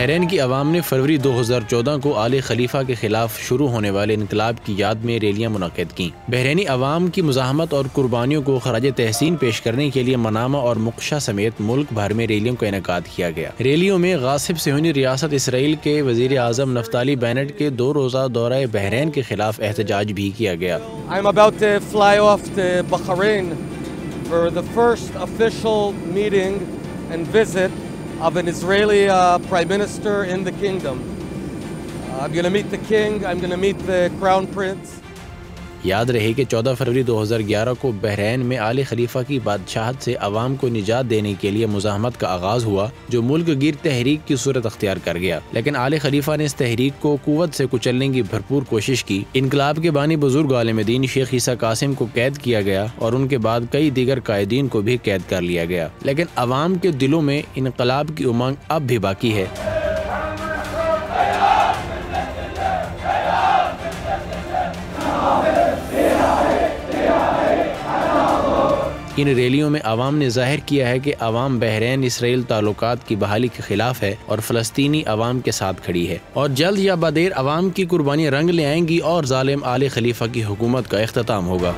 بحرین کی عوام نے فروری 2014 کو آل خلیفہ کے خلاف شروع ہونے والے انقلاب کی یاد میں ریلیاں منعقد کیں۔ بحرینی عوام کی مزاحمت اور قربانیوں کو خراج تحسین پیش کرنے کے لیے منامہ اور مقشہ سمیت ملک بھر میں ریلیوں کا انعقاد کیا گیا۔ ریلیوں میں غاصب صہیونی ریاست اسرائیل کے وزیر اعظم نفتالی بینٹ کے 2 روزہ دورہ بحرین کے خلاف احتجاج بھی کیا گیا۔ I'm about to fly off to Bahrain for the first official meeting and visit of an Israeli Prime Minister in the kingdom. I'm going to meet the king, I'm going to meet the crown prince. یاد رہے کہ 14 فروری 2011 کو بحرین میں آل خلیفہ کی بادشاہت سے عوام کو نجات دینے کے لیے مزاحمت کا آغاز ہوا، جو ملک گیر تحریک کی صورت اختیار کر گیا، لیکن آل خلیفہ نے اس تحریک کو قوت سے کچلنے کی بھرپور کوشش کی۔ انقلاب کے بانی بزرگ عالم دین شیخ عیسیٰ قاسم کو قید کیا گیا اور ان کے بعد کئی دیگر قائدین کو بھی قید کر لیا گیا، لیکن عوام کے دلوں میں انقلاب کی امنگ اب بھی باقی ہے۔ ان ریلیوں میں عوام نے ظاہر کیا ہے کہ عوام بحرین اسرائیل تعلقات کی بحالی کے خلاف ہے اور فلسطینی عوام کے ساتھ کھڑی ہے، اور جلد یا بدیر عوام کی قربانی رنگ لے آئیں گی اور ظالم آل خلیفہ کی حکومت کا اختتام ہوگا۔